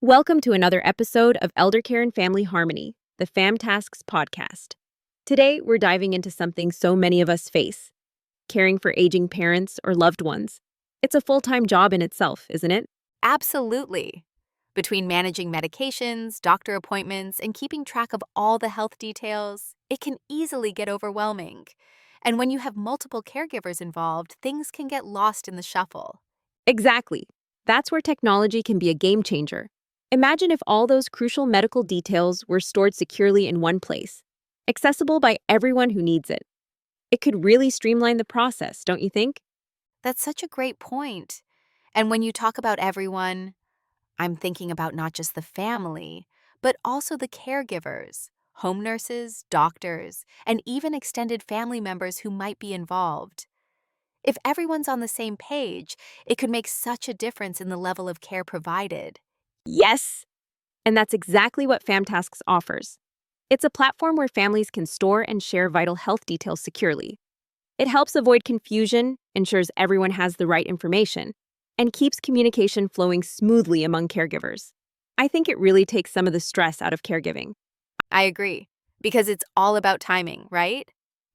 Welcome to another episode of ElderCare and Family Harmony, the FamTasks Podcast. Today, we're diving into something so many of us face: caring for aging parents or loved ones. It's a full-time job in itself, isn't it? Absolutely. Between managing medications, doctor appointments, and keeping track of all the health details, it can easily get overwhelming. And when you have multiple caregivers involved, things can get lost in the shuffle. Exactly. That's where technology can be a game changer. Imagine if all those crucial medical details were stored securely in one place, accessible by everyone who needs it. It could really streamline the process, don't you think? That's such a great point. And when you talk about everyone, I'm thinking about not just the family, but also the caregivers, home nurses, doctors, and even extended family members who might be involved. If everyone's on the same page, it could make such a difference in the level of care provided. Yes! And that's exactly what FamTasks offers. It's a platform where families can store and share vital health details securely. It helps avoid confusion, ensures everyone has the right information, and keeps communication flowing smoothly among caregivers. I think it really takes some of the stress out of caregiving. I agree, because it's all about timing, right?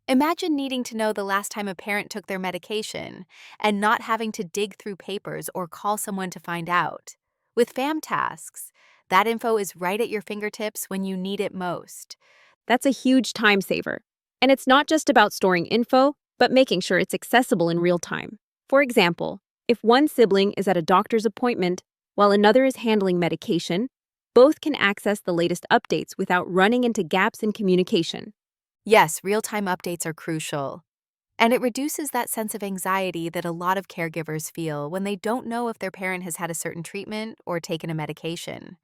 Imagine needing to know the last time a parent took their medication and not having to dig through papers or call someone to find out. With FamTasks, that info is right at your fingertips when you need it most. That's a huge time saver. And it's not just about storing info, but making sure it's accessible in real time. For example, if one sibling is at a doctor's appointment while another is handling medication, both can access the latest updates without running into gaps in communication. Yes, real-time updates are crucial. And it reduces that sense of anxiety that a lot of caregivers feel when they don't know if their parent has had a certain treatment or taken a medication.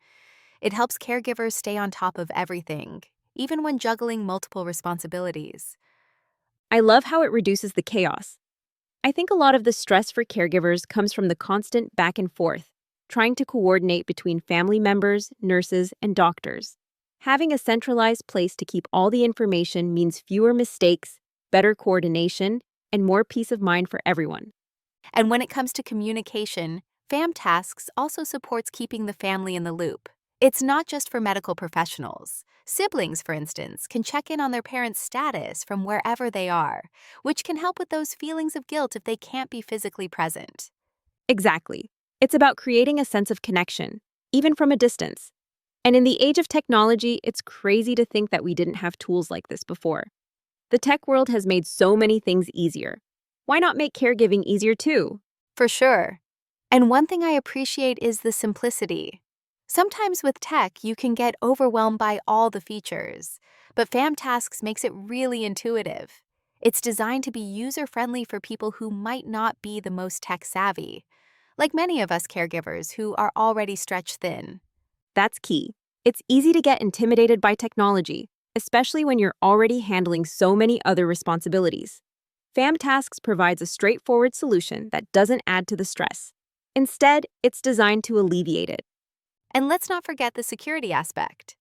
It helps caregivers stay on top of everything, even when juggling multiple responsibilities. I love how it reduces the chaos. I think a lot of the stress for caregivers comes from the constant back and forth, trying to coordinate between family members, nurses, and doctors. Having a centralized place to keep all the information means fewer mistakes, better coordination, and more peace of mind for everyone. And when it comes to communication, FamTasks also supports keeping the family in the loop. It's not just for medical professionals. Siblings, for instance, can check in on their parents' status from wherever they are, which can help with those feelings of guilt if they can't be physically present. Exactly. It's about creating a sense of connection, even from a distance. And in the age of technology, it's crazy to think that we didn't have tools like this before. The tech world has made so many things easier. Why not make caregiving easier too? For sure. And one thing I appreciate is the simplicity. Sometimes with tech, you can get overwhelmed by all the features, but FamTasks makes it really intuitive. It's designed to be user-friendly for people who might not be the most tech-savvy, like many of us caregivers who are already stretched thin. That's key. It's easy to get intimidated by technology, especially when you're already handling so many other responsibilities. FamTasks provides a straightforward solution that doesn't add to the stress. Instead, it's designed to alleviate it. And let's not forget the security aspect.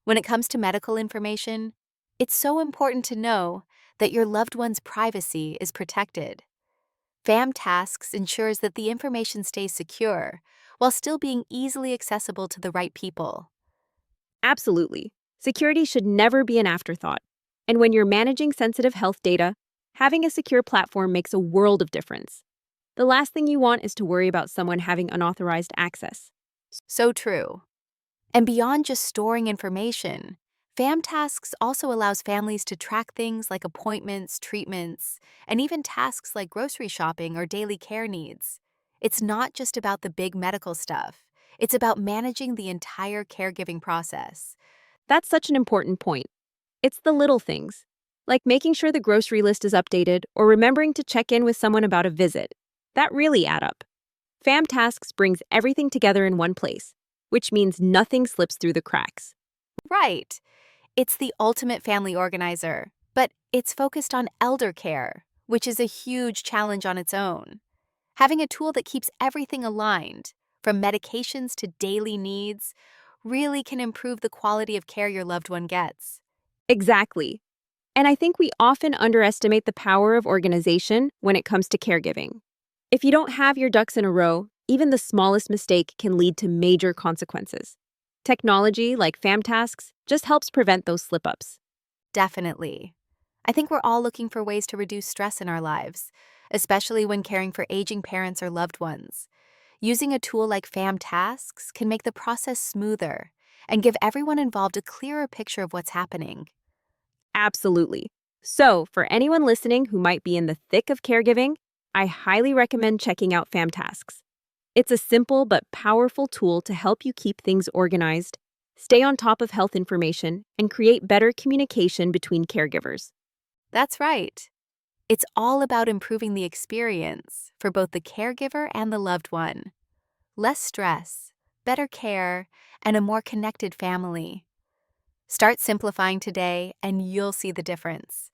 When it comes to medical information, it's so important to know that your loved one's privacy is protected. FamTasks ensures that the information stays secure while still being easily accessible to the right people. Absolutely. Security should never be an afterthought. And when you're managing sensitive health data, having a secure platform makes a world of difference. The last thing you want is to worry about someone having unauthorized access. So true. And beyond just storing information, FamTasks also allows families to track things like appointments, treatments, and even tasks like grocery shopping or daily care needs. It's not just about the big medical stuff. It's about managing the entire caregiving process. That's such an important point. It's the little things, like making sure the grocery list is updated or remembering to check in with someone about a visit, that really add up. FamTasks brings everything together in one place, which means nothing slips through the cracks. Right. It's the ultimate family organizer, but it's focused on elder care, which is a huge challenge on its own. Having a tool that keeps everything aligned, from medications to daily needs, really can improve the quality of care your loved one gets. Exactly. And I think we often underestimate the power of organization when it comes to caregiving. If you don't have your ducks in a row, Even the smallest mistake can lead to major consequences. Technology, like FamTasks, just helps prevent those slip-ups. Definitely. I think we're all looking for ways to reduce stress in our lives, especially when caring for aging parents or loved ones. Using a tool like FamTasks can make the process smoother and give everyone involved a clearer picture of what's happening. Absolutely. So, for anyone listening who might be in the thick of caregiving, I highly recommend checking out FamTasks. It's a simple but powerful tool to help you keep things organized, stay on top of health information, and create better communication between caregivers. That's right. It's all about improving the experience for both the caregiver and the loved one. Less stress, better care, and a more connected family. Start simplifying today, and you'll see the difference.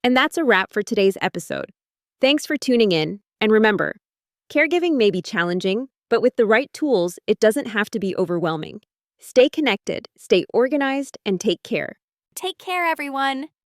And that's a wrap for today's episode. Thanks for tuning in, and remember, caregiving may be challenging, but with the right tools, it doesn't have to be overwhelming. Stay connected, stay organized, and take care. Take care, everyone.